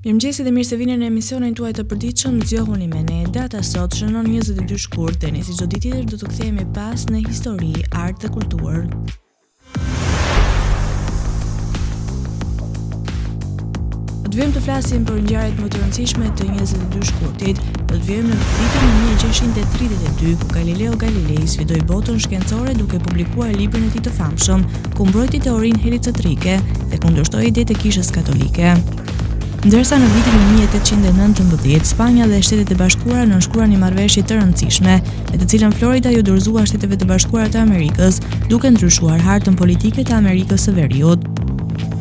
Mirëmëngjesi dhe mirë se vini në emisionin tuaj të përditshëm. Zgjohuni me ne. Data sot shënon 22 shkurt, dhe ne si çdo ditë tjetër do të kthehemi pas në histori, art dhe kulturë. Do të vim të flasim për ngjarjet më të rëndësishme të 22 shkurtit. Do të vim në vitin 1632, ku Galileo Galilei sfidoi botën shkencore duke publikuar librin e tij të famshëm, ku mbrojti teorinë helicentrike dhe kundërshtoi idetë e Kishës Katolike. Ndërsa në vitin 1819, Spanja dhe Shtetet e Bashkuara nënshkruan një marrëveshje të rëndësishme, me të cilën Florida ju dorëzua Shteteve të Bashkuara të Amerikës, duke ndryshuar hartën politike të Amerikës së Veriut.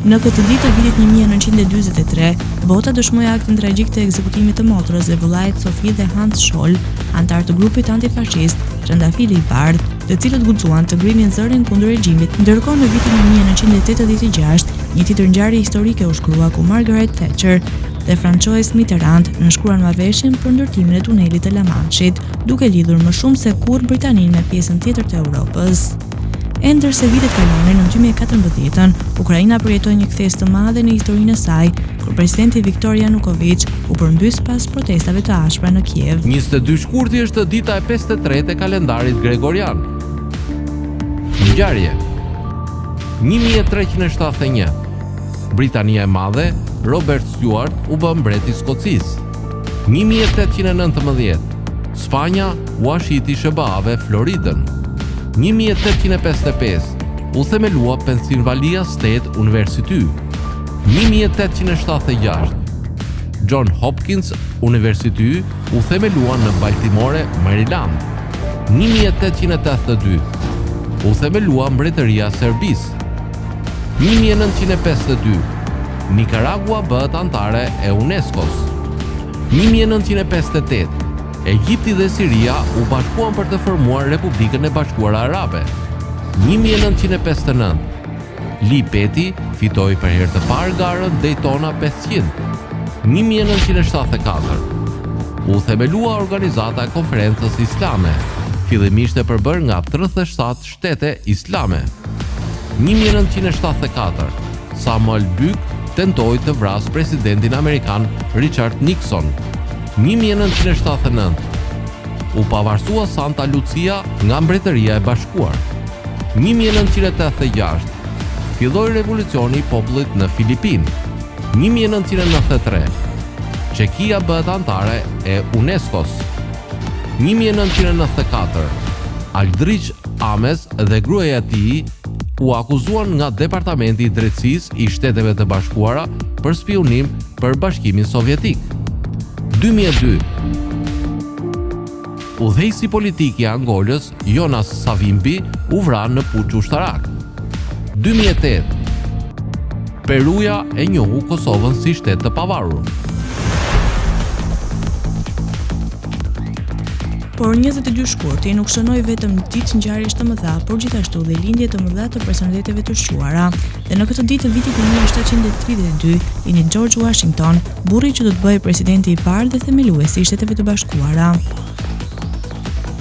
Në këtë ditë të vitit 1943, bota dëshmoi aktin tragjik të ekzekutimit të motrës dhe vëllait Sophie dhe Hans Scholl, antar të grupit antifashist Trëndafili i Bardh, të cilët guxuan të grinin zërin kundër regjimit. Ndërkohë në vitin 1986, një tjetër ngjarje historike u shkrua ku Margaret Thatcher dhe François Mitterrand nënshkruan marrëveshjen për ndërtimin e tunelit të La Manchit, duke lidhur më shumë se kurrë Britaninë me pjesën tjetër të Europës. Ndërsa vitet kalonin, në 2014, Ukraina përjetoi një kthes të madhe në historinë e saj, kur presidenti Viktor Yanukovych u përmbys pas protestave të ashpra në Kiev. 22 shkurti është dita e 53 e kalendarit gregorian. Ngjarje 1371. Britania e Madhe, Robert Stuart u bë mbreti i Skocisë. 1819. Spanja u ashiti SBA-ve Floridën. 1855 u themelua Pennsylvania State University. 1876 John Hopkins University u themelua në Baltimore, Maryland. 1882 u themelua Mbretëria e Serbisë. 1952 Nicaragua bëhet anëtare e UNESCO-s. 1958 Egjipti dhe Siria u bashkuan për të formuar Republikën e Bashkuar Arabe. 1959 Lee Petty fitoi për herë të parë garën Daytona 500. 1974 u themelua Organizata e Konferencës Islame, fillimisht e përbërë nga 37 shtete islame. 1974 Samuel Buck tentoi të vrasë presidentin amerikan Richard Nixon. 1979 u pavarësua Santa Lucia nga Mbretëria e Bashkuar. 1986 filloi revolucioni i popullit në Filipinë. 1993 Çekia bëhet anëtare e UNESCO-s. 1994 Aldrich Ames dhe gruaja e tij u akuzuan nga Departamenti i Drejtësisë i Shteteve të Bashkuara për spionim për Bashkimin Sovjetik. 2002 Udhëheqësi politik i Angolës, Jonas Savimbi, u vran në puç ushtarak. 2008 Peruja e njohu Kosovën si shtet të pavarur. Por 22 shkurti nuk shënoi vetëm ditë ngjarjesh të mëdha, por gjithashtu dhe lindje të mëdha të personaliteteve të shquara. Dhe në këtë ditë të vitit 1732, lindi George Washington, burri që do të bëhej presidenti i parë dhe themeluesi i Shteteve të Bashkuara.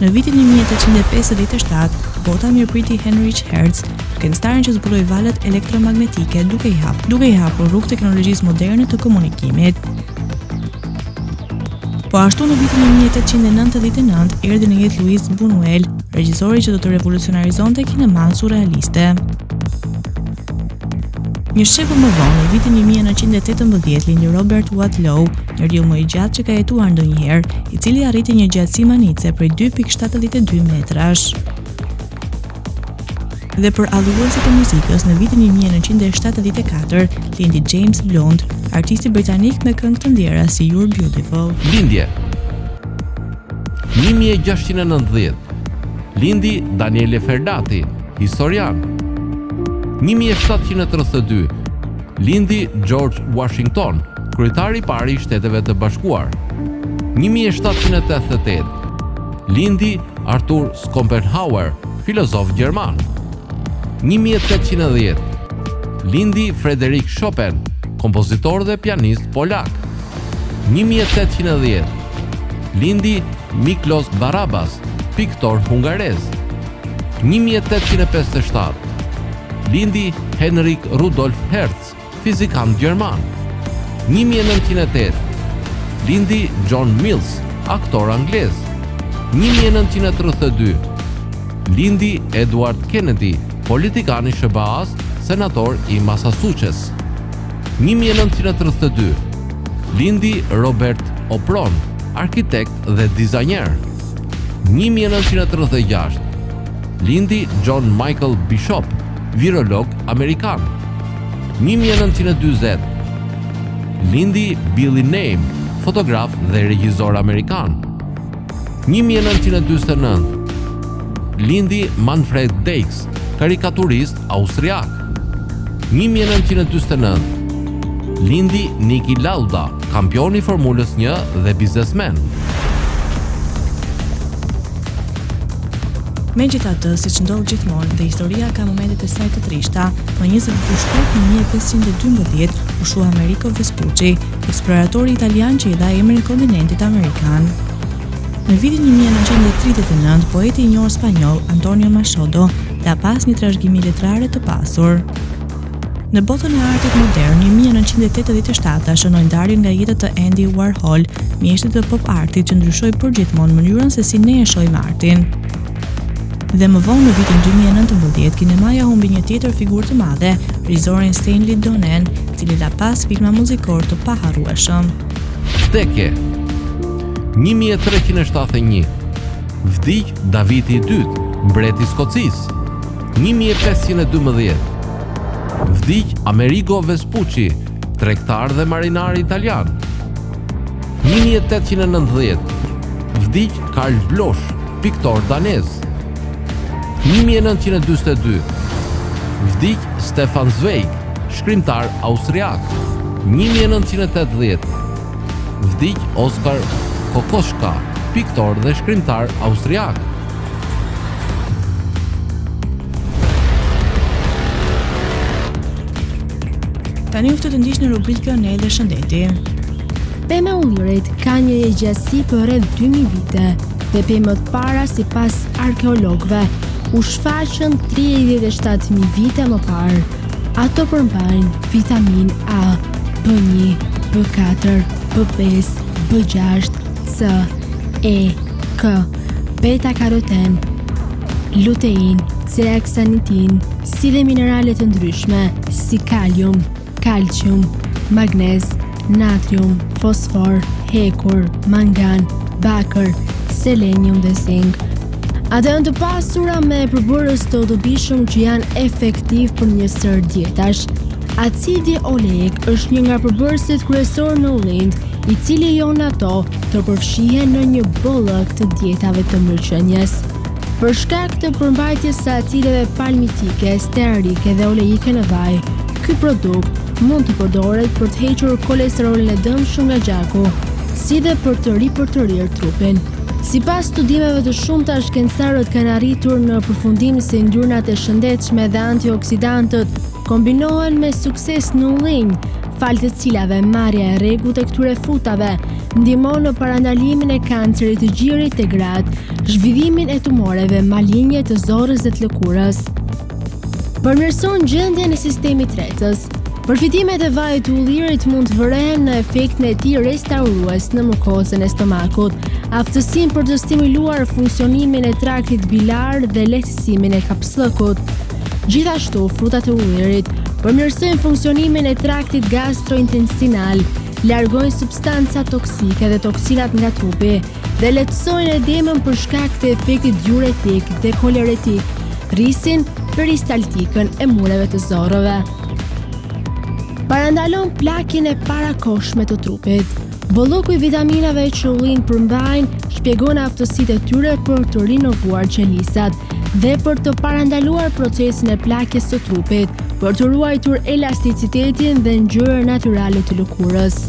Në vitin 1857, bota mirëpriti Heinrich Hertz, shkencëtarin që zbuloi valët elektromagnetike duke i hapur rrugë teknologjisë moderne të komunikimit. Po ashtu në vitin 1899 erdhi në jetë Luis Buñuel, regjisori që do të revolucionarizonte kineman surrealiste. Një shekull më vonë, në vitin 1918 lindi Robert Wadlow, njeriu më i gjatë që ka jetuar ndonjëherë, i cili arriti një gjatësi manice prej 2.72 metrash. Dhe për adhuruesit e muzikës, në vitin 1974 lindi James Blunt, artisti britanik me këngë të ndjera si You're Beautiful. Lindje 1690 lindi Daniele Ferdati, historian. 1732 lindi George Washington, kryetari i parë i Shteteve të Bashkuar. 1788 lindi Arthur Schopenhauer, filozof gjerman. 1810 lindi Frédéric Chopin, kompozitor dhe pianist polak. 1810 lindi Miklos Barabas, piktor hungarez. 1857 lindi Henrik Rudolf Hertz, fizikan gjerman. 1908 lindi John Mills, aktor anglez. 1932 lindi Edward Kennedy, politikan i SBA-s, senator i Massachusetts. 1932 lindi Robert Opron, arkitekt dhe dizajner. 1936 lindi John Michael Bishop, virolog amerikan. 1940 lindi Billy Name, fotograf dhe regjizor amerikan. 1949 lindi Manfred Deix, karikaturist austriak. 1949 lindi Niki Lauda, kampion i Formulës 1 dhe biznesmen. Megjithatë, siç ndodh gjithmonë, dhe historia ka momentet e saj të trishta, më 22 shkurt 1512 u shua Amerigo Vespucci, eksploratori italian që i dha emrin kontinentit amerikan. Në vitin 1939, poeti i njohur spanjoll Antonio Machado la pas një trashëgimi letrare të pasur. Në botën e artit modern, 1987 shënoi ndarjen nga jeta të Andy Warhol, mjeshtit të pop artit që ndryshoi përgjithmonë mënyrën se si ne e shohim artin. Dhe më vonë në vitin 2019, kinemaja humbi një tjetër figurë të madhe, regjisorin Stanley Donen, cili la pas filma muzikor të paharrueshëm. Vdekje 1371 vdiq Davidi II, mbreti i Skocisë. 1512 vdiq Amerigo Vespucci, tregtar dhe marinar italian. 1890 vdiq Karl Bloch, piktor danez. 1942 vdiq Stefan Zweig, shkrimtar austriak. 1980 vdiq Oskar Kokoschka, piktor dhe shkrimtar austriak. Tani u të ndiq në rubrikën Ne dhe Shëndeti. Pema ullirit ka një gjasi për rreth 2000 vite dhe pemët para sipas arkeologëve u shfaqën 37.000 vite më parë. Ato përmbajnë vitamin A, B1, B4, B5, B6, C, E, K, beta-karoten, lutein, zeaxanthin, si dhe minerale të ndryshme si kalium, kalcium, magnez, natrium, fosfor, hekur, mangan, bakër, selenium dhe zink. Ato janë të pasura me përbërës të dobishëm që janë efektiv për një sër dietash. Acidi oleik është një nga përbërësit kryesor në ullind, i cili jon ato të përfshihen në një bollëk të dietave të mirëqenies. Për shkak të përmbajtjes së acideve palmitike, stearike dhe oleike në vaj, ky produkt mund të përdoret për të hequr kolesterolin e dëmshëm nga gjaku, si dhe për të ripërtërir trupin. Sipas studimeve të shumta, shkencëtarët kanë arritur në përfundim se yndyrnat e shëndetshme dhe antioksidantët kombinohen me sukses në ullinj, fal të cilave marrja e rregullt e këtyre frutave ndihmon në parandalimin e kancerit të gjirit të gratë, zhvillimin e tumoreve malinje të zorrës dhe të lëkurës. Përmirëson gjendjen e sistemit trecës. Përfitimet e vajit të ullirit mund të vërehen në efektin e tij restaurues në mukozën e stomakut, aftësinë për të stimular funksionimin e traktit bilar dhe lehtësimin e kapsllëkut. Gjithashtu, frutat e ullirit përmirësojnë funksionimin e traktit gastrointestinal, largojnë substanca toksike dhe toksinat nga trupi dhe lehtësojnë edemën për shkak të efektit diuretik dhe koleretik, rrisin peristaltikën e mureve të zorrëve. Parandalon plakjen e parakohshme të trupit. Bolloku i vitaminave që ullinj përmbajnë shpjegon aftësitë e tyre për të rinovuar qelisat dhe për të parandaluar procesin e plakjes së trupit, për të ruajtur elasticitetin dhe ngjyrën natyrale të lëkurës.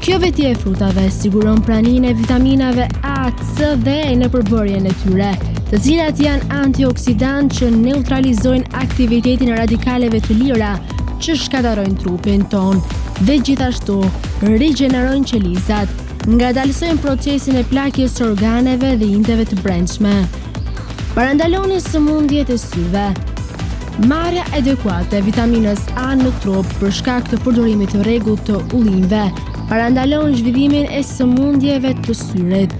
Kjo veti e frutave siguron praninë e vitaminave A, C dhe E në përbërjen e tyre, të cilat janë antioksidant që neutralizojnë aktivitetin e radikaleve të lira që shkatarojnë trupin ton dhe gjithashtu rigjenerojnë qelizat, ngadalsojnë procesin e plakjes së organeve dhe indeve të brendshme. Parandalonin sëmundjet e syve. Marrja adekuate e vitaminës A në trup për shkak të përdorimit të rregullt të ullinjve parandalon zhvillimin e sëmundjeve të syrit.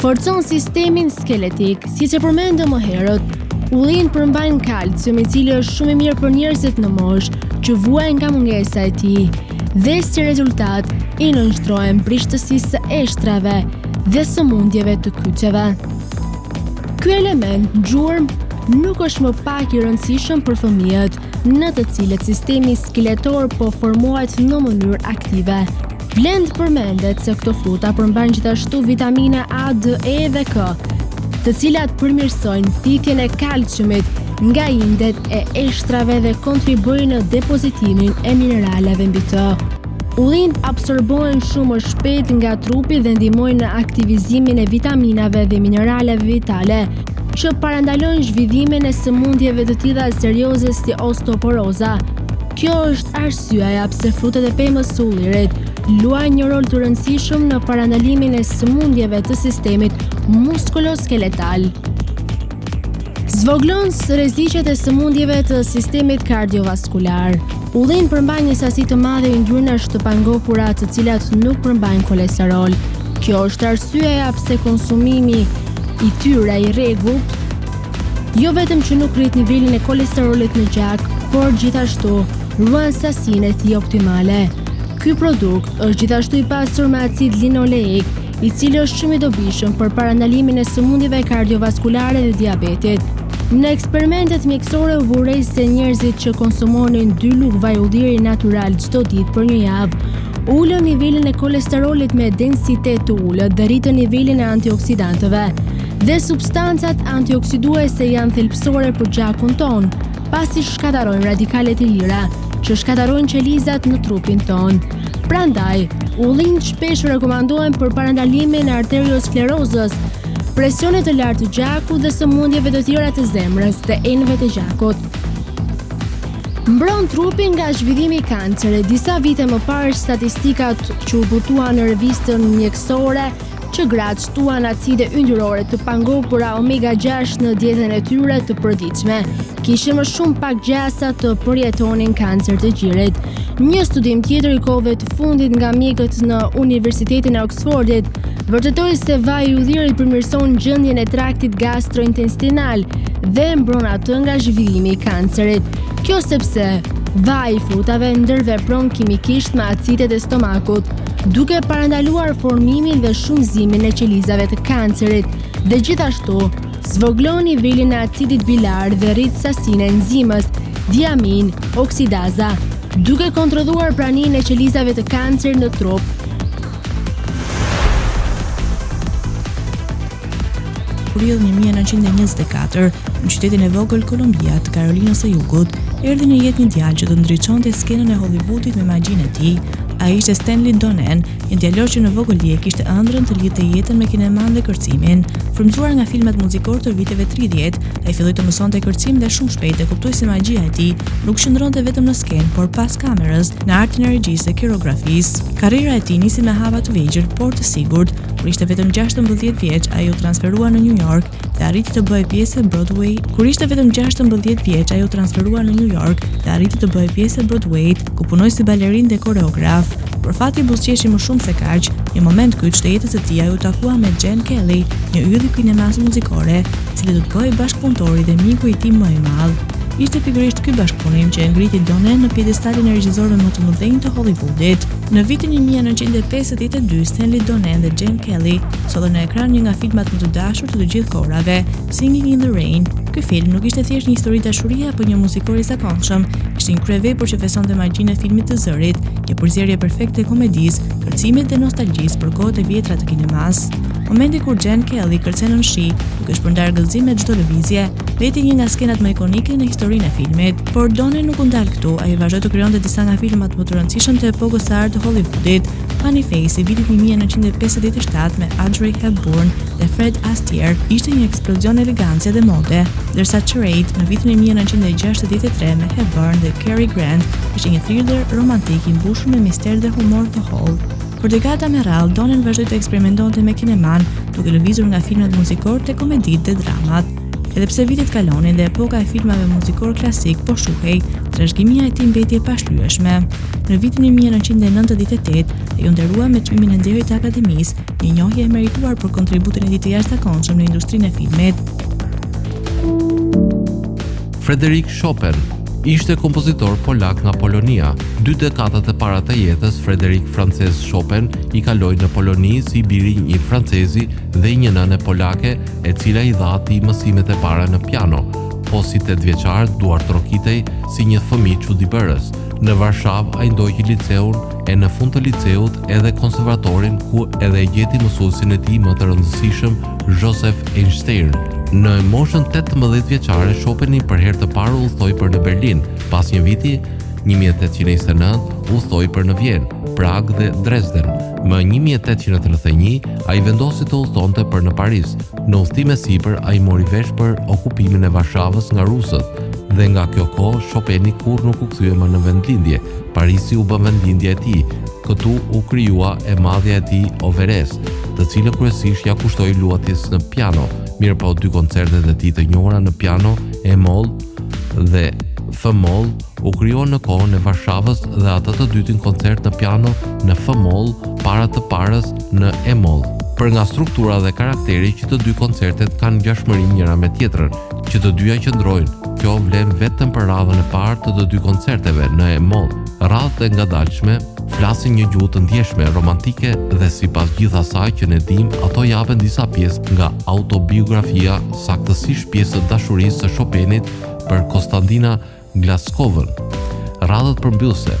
Forcon sistemin skeletik, siç e përmendëm më herët. Ullinjt përmbajnë kalcium, i cili është shumë i mirë për njerëzit në moshë që vuajnë nga mungesa e tij, dhe si rezultat i nënshtrohen brishtësisë së eshtrave dhe sëmundjeve të kyçeve. Ky element gjurmë nuk është më pak i rëndësishëm për fëmijët, në të cilët sistemi skeletor po formohet në mënyrë aktive. Vlen të përmendet se këto fruta përmbajnë gjithashtu vitamina A, D, E dhe K, të cilat përmirësojnë thithjen e kalciumit nga indet e eshtrave dhe kontribuojnë në depozitimin e mineraleve mbi të. Ullinjt absorbohen shumë më shpejt nga trupi dhe ndihmojnë në aktivizimin e vitaminave dhe mineraleve vitale, që parandalojnë zhvillimin e sëmundjeve të tilla serioze si osteoporoza. Kjo është arsyeja pse frutat e pemës së ullirit luajnë një rol të rëndësishëm në parandalimin e sëmundjeve të sistemit muskuloskeletal. Zvogëlon rreziqet e sëmundjeve të sistemit kardiovaskular. Ullinjt përmbajnë një sasi të madhe yndyrnash të pangopura, të cilat nuk përmbajnë kolesterol. Kjo është arsyeja pse konsumimi i tyre i rregullt jo vetëm që nuk rrit nivelin e kolesterolit në gjak, por gjithashtu ruan sasinë e tij optimale. Ky produkt është gjithashtu i pasur me acid linoleik, i cili është shumë i dobishëm për parandalimin e sëmundjeve kardiovaskulare dhe diabetit. Në eksperimentet mjekësore u vurrej se njerëzit që konsumonin 2 lugë vaj ulliri natyral çdo ditë për një javë, ulën nivelin e kolesterolit me densitet të ulët dhe rritën nivelin e antioksidantëve. Dhe substancat antioksiduese janë thelbësore për gjakun ton, pasi shkatarojnë radikalet e lira, që shkatarojnë qelizat në trupin ton. Prandaj, ullinjt shpesh rekomandohen për parandalimin e arteriosklerozës, presionit të lartë të gjakut dhe sëmundjeve të tjera të zemrës dhe enëve të gjakut. Mbron trupin nga zhvillimi i kancerit. Disa vite më parë, statistikat që u botuan në revistën mjekësore që gratë shtuan acide yndyrore të pangopura omega-6 në dietën e tyre të përditshme, kishin më shumë pak gjasa të përjetonin kancer të gjirit. Një studim tjetër i kohëve të fundit nga mjekët në Universitetin e Oxfordit vërtetoi se vaji i ullirit përmirëson gjendjen e traktit gastrointestinal dhe mbron atë nga zhvillimi i kancerit. Kjo sepse vaji i frutave ndërvepron kimikisht me acidet e stomakut, duke parandaluar formimin dhe shumëzimin e qelizave të kancerit, dhe gjithashtu zvogëlon nivelin e acidit bilar dhe rrit sasinë e enzimës diamin oksidaza, duke kontrolluar praninë e qelizave të kancerit në trup. Prill 1924, në qytetin e vogël Kolumbia të Karolinës së Jugut, erdhi në jetë një djalë që të ndriçonte skenën e Hollywoodit me magjinë e tij. Ai ishte Stanley Donen, një djalosh që në vogëllie kishte ëndrrën të lidhte jetën me kineman dhe kërcimin. Frymzuar nga filmat muzikor të viteve 30, ai filloi të mësonte kërcim dhe shumë shpejt e kuptoi se magjia e tij nuk qëndronte vetëm në skenë, por pas kamerës, në artin e regjisë dhe koreografisë. Karriera e tij nisi me hapa të vegjël, por të sigurt. Kur ishte vetëm 16 vjeç, ai u transferua në New York dhe arriti të bëhej pjesë e Broadway. Kur ishte vetëm 16 vjeç, ai u transferua në New York dhe arriti të bëhej pjesë e Broadway, ku punoi si balerinë dhe koreograf. Por fati buzëqeshi më shumë se kaq. Një moment kyç të jetës së tij ai u takua me Gene Kelly, një yll i kinemas muzikore, i cili do të bëhej bashkëpunëtori dhe miku i tij më i madh. Ishte pikërisht ky bashkëpunim që e ngriti Donen në piedestalin e regjisorëve më të mëdhenj të Hollywoodit. Në vitin 1952, Stanley Donen dhe Gene Kelly sollën në ekran një nga filmat më të dashur të gjithë kohërave, Singing in the Rain. Ky film nuk ishte thjesht një histori dashurie apo një muzikor i zakonshëm, ishte një kryevepër që festonte magjinë e filmit të zërit, një përzierje perfekte e komedisë, kërcimit dhe nostalgjisë për kohët e vjetra të kinemas. Momenti kur Gene Kelly kërcen në shi, duke shpërndar gëllëzim me çdo lëvizje, veti një nga skenat më ikonike në historinë e filmit. Por Donen nuk u ndal këtu, ai vazhdoi të krijonte disa nga filmat më të rëndësishëm të epokës së artë të Hollywoodit. Funny Face i vitit 1957 me Audrey Hepburn dhe Fred Astaire ishte një eksplozion elegancie dhe mode, ndërsa Charade në vitin 1963 me Hepburn dhe Cary Grant ishte një thriller romantik i mbushur me mister dhe humor të hollë. Për dekada me radhë, Donen vazhdoi të eksperimentonte me kineman, duke lëvizur nga filmat muzikor te komeditë dhe dramat. Edhe pse vitet kalonin dhe epoka e filmave muzikor klasik po shuhej, trashëgimia e tij mbeti e pashlyeshme. Në vitin 1998 ai u nderua me çmimin e nderit të Akademisë, një njohje e merituar për kontributin e tij të jashtëzakonshëm në industrinë e filmit. Frédéric Chopin ishte kompozitor polak nga Polonia. 2 dekadat e para të jetës, Frédéric Frances Chopin i kaloi në Poloni si biri një francezi dhe një nëne polake, e cila i dha atij mësimet e para në piano. Po si 8 vjeçar duart trokitej si një fëmijë çuditëbërës. Në Varshavë ai ndoqi liceun e në fund të liceut edhe konservatorin, ku edhe e gjeti mësuesin e tij më të rëndësishëm, Joseph Einstein. Në moshën 18 vjeçare, Chopin për herë të parë udhthoi për në Berlin. Pas një viti, 1829, udhthoi për në Vjenë, Prag dhe Dresden. Më 1831, ai vendosi të udhtonte për në Paris. Në udhëtime sipër, ai mori vesh për okupimin e Varshavës nga rusët. Dhe nga kjo kohë, Chopini kur nuk u kthye më në vendlindje. Parisi u bë vendlindja e tij. Këtu u krijua e madhja e tij Overes, të cilën kryesisht ja kushtoi luajtjes në piano. Mirëpo 2 koncertet e tij të njohura në piano, E-moll dhe F-moll, u krijuan në kohën e Varshavës dhe atë të dytin koncert në piano në F-moll para të parës në E-moll. Për nga struktura dhe karakteri që të 2 koncertet kanë ngjashmëri njëra me tjetrën, që të dyja qëndrojnë. Kjo vlen vetëm për radhën e parë të 2 koncerteve në E-moll. Radhët e ngadalshme flasin një gjuhë të ndjeshme, romantike dhe sipas gjithë asaj që ne dim, ato japen disa pjesë nga autobiografia, saktësisht pjesë të dashurisë së Chopinit për Konstantina Glaskovën. Radhët përmbyllëse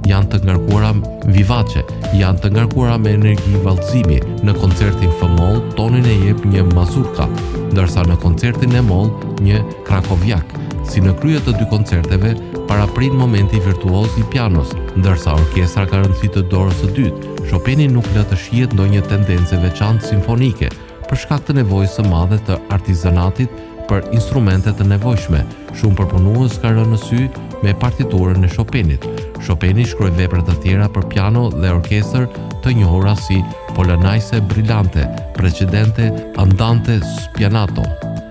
janë të ngarkuara vivace, janë të ngarkuara me energji vallëzimi. Në koncertin F-moll tonin e jep një mazurka, ndërsa në koncertin E-moll një krakovjak. Si në krye të 2 koncerteve, paraprin momenti virtuoz i pianos, ndërsa orkestra ka rëndësi të dorës së dytë. Chopini nuk lë të shihet ndonjë tendencë veçantë simfonike, për shkak të nevojës së madhe të artizanatit për instrumente të nevojshme. Shumë përpunues ka rënë në sy me partiturën e Chopinit. Chopini shkroi vepra të tjera për piano dhe orkestër të njohura si Polonaise Brillante, Precedente, Andante Spianato.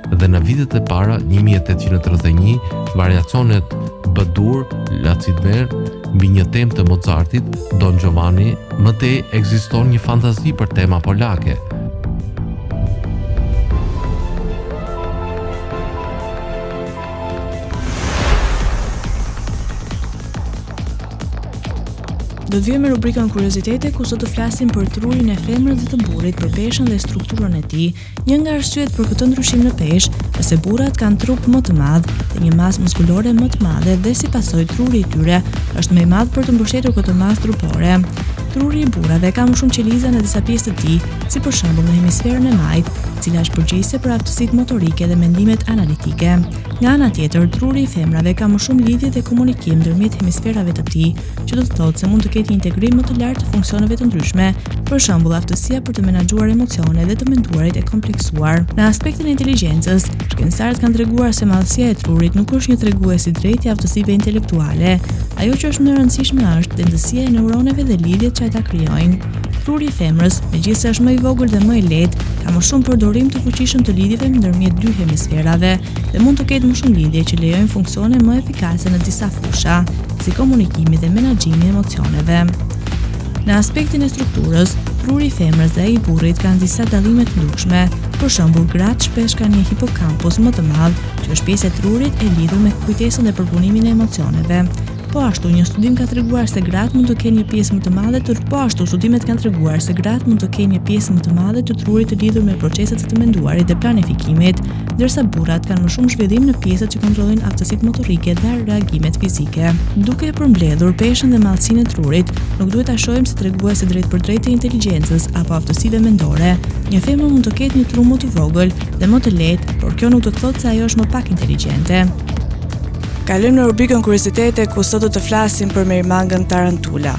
Dhe në vitet e para, 1831, variacionet B-dur, Lacimer, mbi një temë të Mozartit, Don Giovanni, mëtej ekziston një fantazi për tema polake. Do të vijmë me rubrikën Kuriozitete, ku sot të flasim për trurin e femrës dhe të burrit, për peshën dhe strukturën e tij. Një nga arsyet për këtë ndryshim në peshë është se burrat kanë trup më të madh dhe një masë muskulore më të madhe dhe si pasojë truri i tyre është më i madh për të mbështetur këtë masë trupore. Truri i burrave ka më shumë qeliza në disa pjesë të tij, si për shembull në hemisferën e majt, e cila është përgjegjëse për aftësitë motorike dhe mendimet analitike. Nga ana tjetër, truri i femrave ka më shumë lidhje dhe komunikim ndërmjet hemisferave të tij, që do të thotë se mund të ketë një integrim më të lartë të funksioneve të ndryshme, për shembull aftësia për të menaxhuar emocione dhe të menduarit e kompleksuar. Në aspektin e inteligjencës, shkencëtarët kanë treguar se madhësia e trurit nuk është një tregues i drejtë i aftësive intelektuale. Ajo që është më e rëndësishme është densësia e neuroneve dhe lidhjet që ata krijojnë. Truri i femrës, megjithëse është më i vogël dhe më i lehtë, ka më shumë përdorim të fuqishëm të lidhjeve ndërmjet 2 hemisferave dhe mund të ketë më shumë lidhje që lejojnë funksione më efikase në disa fusha, si komunikimi dhe menaxhimi i emocioneve. Në aspektin e strukturës, truri i femrës dhe ai i burrit kanë disa dallime të ndryshme. Për shembull, gratë shpesh kanë një hipokampus më të madh, që është pjesë e trurit e lidhur me kujtesën dhe përbunimin e emocioneve. Po ashtu, një studim ka treguar se gratë mund të kenë një pjesë më të madhe studimet kanë treguar se gratë mund të kenë një pjesë më të madhe të trurit të lidhur me proceset e të menduarit dhe planifikimit, ndërsa burrat kanë më shumë zhvillim në pjesët që kontrollojnë aftësitë motorike dhe reagimet fizike. Duke e përmbledhur peshën dhe madhësinë e trurit, nuk duhet ta shohim si treguese drejt për drejt të inteligjencës apo aftësive mendore. Një femër mund të ketë një tru më të vogël dhe më të lehtë, por kjo nuk do të thotë se ajo është më pak inteligjente. Kalojmë në rubrikën Kuriozitete, ku sot do të flasim për merimangën tarantula.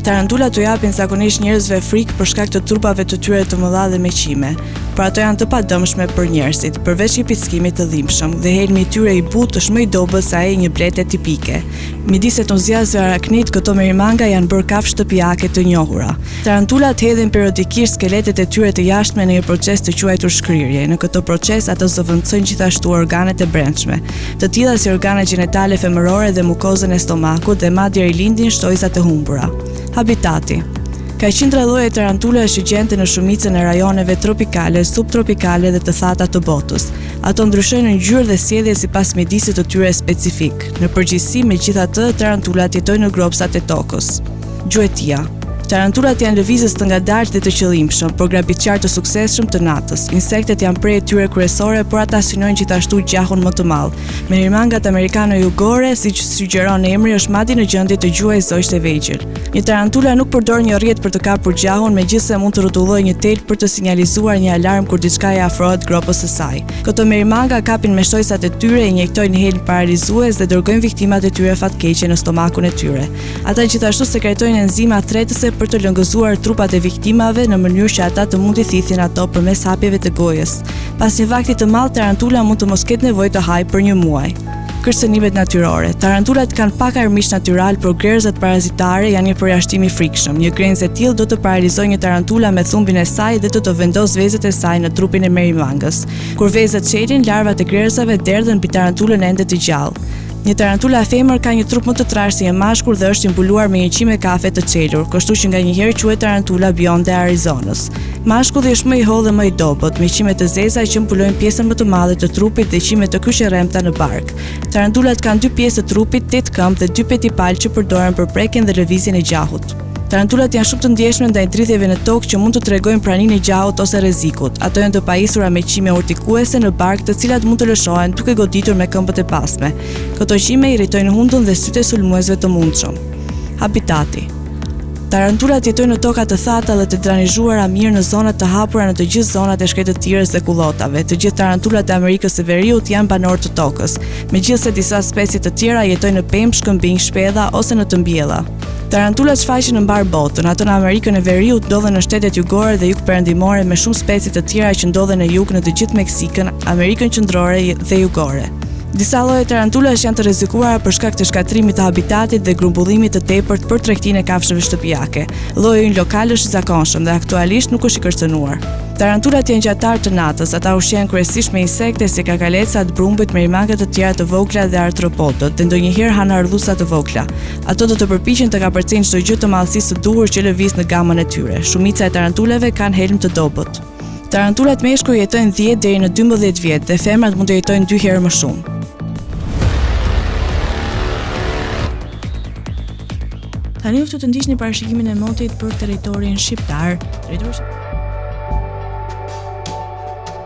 Tarantulat u japin zakonisht njerëzve frikë për shkak të trupave të tyre të mëdha dhe meqime. por ato janë të padëmshme për njerëzit, përveç një pickimit të dhimbshëm dhe helmi i tyre i butë është më i dobët se ai një blete tipike. Midis entuziastëve araknid, këto merimanga janë bërë kafshë shtëpiake të njohura. Tarantulat hedhin periodikisht skeletet e tyre të jashtme në një proces të quajtur shkrirje. Në këtë proces ato zëvendësojnë gjithashtu organet e brendshme, të tilla si organet gjinetale femërore dhe mukozën e stomakut dhe madje rilindin shtojzat e humbura. Habitati. Ka qindra lloje tarantulash që gjenden në shumicën e rajoneve tropikale, subtropikale dhe të thata të botës. Ato ndryshojnë në ngjyrë dhe sjellje sipas mjedisit të tyre specifik. Në përgjithësi, megjithatë, tarantulat jetojnë në gropsat e tokës. Gjuetia. Tarantulat janë lëvizës të ngadaltë dhe të qëllimshëm, por grabitçar të suksesshëm të natës. Insektet janë prej tyre kryesore, por ata synojnë gjithashtu gjahun më të madh. Merimangat amerikano-jugore, siç sugjeron emri, është madje në gjendje të gjuajë zogjt e vegjël. Një tarantula nuk përdor një rrjet për të kapur gjahun, megjithëse mund të rrotullojë një tel për të sinjalizuar një alarm kur diçka i afrohet gropës së saj. Këto merimanga kapin me shtojzat e tyre, injektojnë helm paralizues dhe dërgojnë viktimat e tyre fatkeqe në stomakun e tyre. Ata gjithashtu sekretojnë enzima tretëse për të lëngëzuar trupat e viktimave në mënyrë që ata të mund t'i thithin ato përmes hapjeve të gojës. Pas një vakti të madh, tarantula mund të mos ketë nevojë të hajë për një muaj. Kërcënimet natyrore. Tarantulat kanë pak armiq natyral, por gërëzat parazitare janë një përjashtim i frikshëm. Një gërëz e tillë do të paralizojë një tarantula me thumbin e saj dhe do të vendosë vezët e saj në trupin e merimangës. Kur vezët çelin, larvat e gërëzave derdhen mbi tarantulën ende të gjallë. Një tarantula femër ka një trup më të trashë si e mashkull dhe është imbuluar me një qime kafe të çelur, kështu që nganjëherë quhet tarantula bionde e Arizonës. Mashkulli është më i hollë dhe më i dobët, me qime të zeza që mbulojnë pjesën më të madhe të trupit dhe qime të kyçerremta në bark. Tarantulat kanë 2 pjesë të trupit, 8 këmbë dhe 2 petipalë që përdoren për prekjen dhe lëvizjen e gjahut. Tarantulat janë shumë të ndjeshme ndaj dridhjeve në tokë që mund të tregojnë praninë e gjahut ose rrezikut. Ato janë të pajisura me qime urtikuese në bark, të cilat mund të lëshohen duke goditur me këmbët e pasme. Këto qime irritojnë hundën dhe sytë e sulmuesve të mundshëm. Habitati. Tarantulat jetojnë në toka të thata dhe të dranizhuara mirë në zonat të hapura në të gjithë zonat e shkretëtirës dhe kullotave. Të gjithë tarantulat e Amerikës së Veriut janë banorë të tokës, megjithëse disa specie të tjera jetojnë në pemë, shkëmbinj, shpedha ose në të mbjella. Tarantulat shfaqen në mbar botën, ato në Amerikën e Veriut ndodhen në shtetet jugore dhe jugperëndimore me shumë specie të tjera që ndodhen në jug në të gjithë Meksikën, Amerikën qendrore dhe jugore. Disa lloje tarantulash janë të rrezikuara për shkak të shkatrimit të habitatit dhe grumbullimit të tepërt për tregtinë e kafshëve shtëpiake. Lloji lokal është i zakonshëm dhe aktualisht nuk është i kërcënuar. Tarantulat janë gjatarë të natës, ata ushqejnë kryesisht me insekte si kakalecat, brumbit, merimangat të tjera të vogla dhe artropodët, dhe ndonjëherë hanë ardhusa të vogla. Ato do të përpiqen të kapërcejnë çdo gjë të madhësisë së duhur që lëviz në gamën e tyre. Shumica e tarantulave kanë helm të dobët. Tarantulat meshkuj jetojnë 10 deri në 12 vjet dhe femrat mund të jetojnë 2 herë më shumë. Tani uftu të ndiqni parashikimin e motit për territorin shqiptar.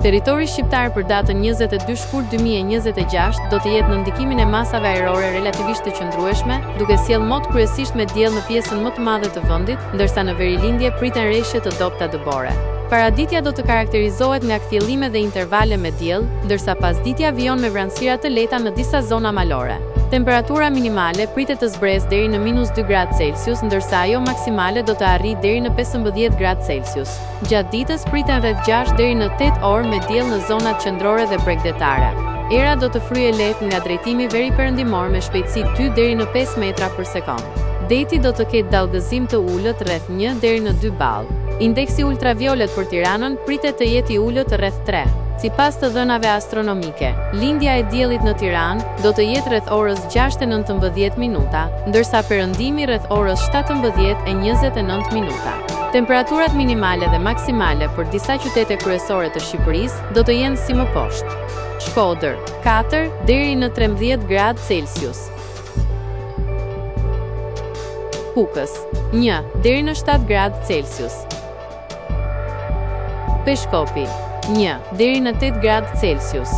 Territori shqiptar për datën 22 shkurt 2026 do të jetë në ndikimin e masave ajrore relativisht të qëndrueshme, duke sjellë mot kryesisht me diell në pjesën më të madhe të vendit, ndërsa në verilindje priten rreshje të dobta dëbore. Paraditja do të karakterizohet nga kthjellime dhe intervale me diell, ndërsa pasditja vijon me vranësira të lehta në disa zona malore. Temperatura minimale pritet të zbresë deri në -2 gradë Celsius, ndërsa ajo maksimale do të arrijë deri në 15 gradë Celsius. Gjatë ditës priten rreth 6 deri në 8 orë me diell në zonat qendrore dhe bregdetare. Era do të fryejë lehtë nga drejtimi veriperëndimor me shpejtësi 2 deri në 5 metra për sekond. Deti do të ketë dallgëzim të ulët rreth 1 deri në 2 ball. Indeksi ultraviolet për Tiranën pritet të jetë i ulët rreth 3. Sipas të dhënave astronomike, lindja e diellit në Tiranë do të jetë rreth orës 6:19 minuta, ndërsa perëndimi rreth orës 17:29 minuta. Temperaturat minimale dhe maksimale për disa qytete kryesore të Shqipërisë do të jenë si më poshtë. Shkodër, 4 deri në 13 gradë Celsius. Kukës, 1 deri në 7 gradë Celsius. Peshkopi, 1 deri në 8 gradë Celsius.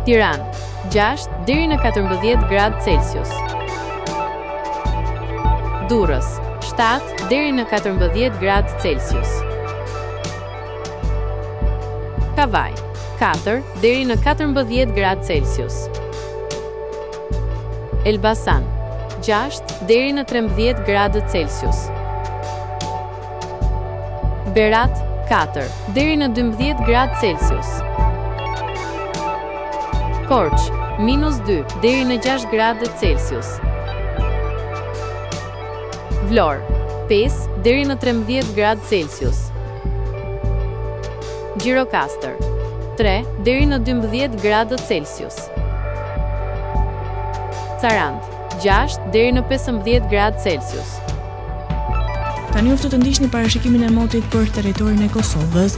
Tiranë, 6 deri në 14 gradë Celsius. Durrës, 7 deri në 14 gradë Celsius. Kavaj, 4 deri në 14 gradë Celsius. Elbasan, 6 deri në 13 gradë Celsius. Berat 4 deri në 12 gradë Celsius. Korç -2 deri në 6 gradë Celsius. Vlorë 5 deri në 13 gradë Celsius. Gjirokastër 3 deri në 12 gradë Celsius. Sarand 6 deri në 15 gradë Celsius. Tani uftë të ndiqni parashikimin e motit për territorin e Kosovës.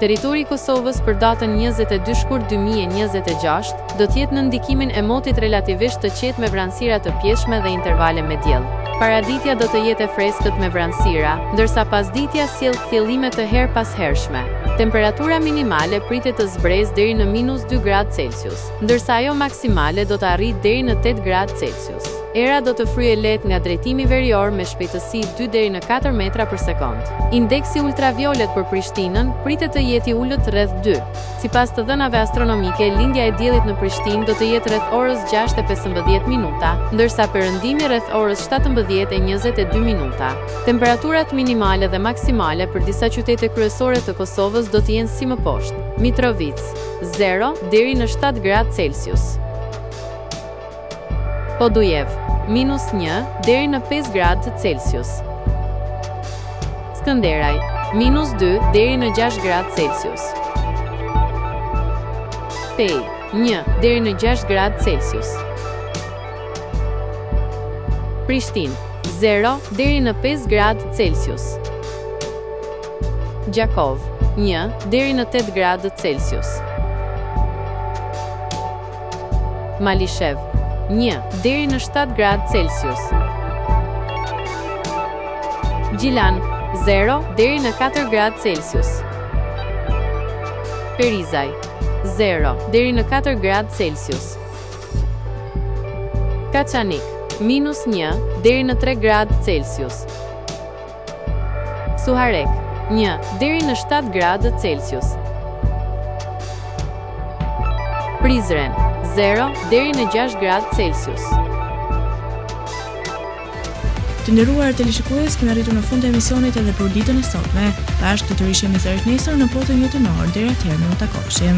Territori i Kosovës për datën 22 shkurt 2026 do të jetë në ndikimin e motit relativisht të qetë me vranësira të pjeshme dhe intervale me diell. Paraditja do të jetë e freskët me vranësira, ndërsa pasditja sjell thjellime të her pas hershme. Temperatura minimale pritet të zbresë deri në -2 gradë Celsius, ndërsa ajo maksimale do të arrijë deri në 8 gradë Celsius. Era do të fryejë lehtë nga drejtimi verior me shpejtësi 2 deri në 4 metra për sekond. Indeksi ultraviolet për Prishtinën pritet të jetë i ulët rreth 2. Sipas të dhënave astronomike, lindja e diellit në Prishtinë do të jetë rreth orës 6:15 minuta, ndërsa perëndimi rreth orës 17:22 minuta. Temperaturat minimale dhe maksimale për disa qytete kryesore të Kosovës do të jenë si më poshtë: Mitrovic 0 deri në 7 gradë Celsius. Podujev -1 deri në 5 gradë Celsius. Skënderaj -2 deri në 6 gradë Celsius. Pej 1 deri në 6 gradë Celsius. Prishtinë 0 deri në 5 gradë Celsius. Gjakov 1 deri në 8 gradë Celsius. Malishev 1 deri në 7 gradë Celsius. Gjilan 0 deri në 4 gradë Celsius. Perizaj 0 deri në 4 gradë Celsius. Kaçanik -1 deri në 3 gradë Celsius. Suharek 1 deri në 7 gradë Celsius. Prizren 0 deri në 6 gradë Celsius. Të nderuar teleshikues, kemi arritur në fund të emisionit edhe për ditën e sotme. Bashkë do të rishemi sërish nesër në potën jetënor. Deri atëherë, ne u takoshim.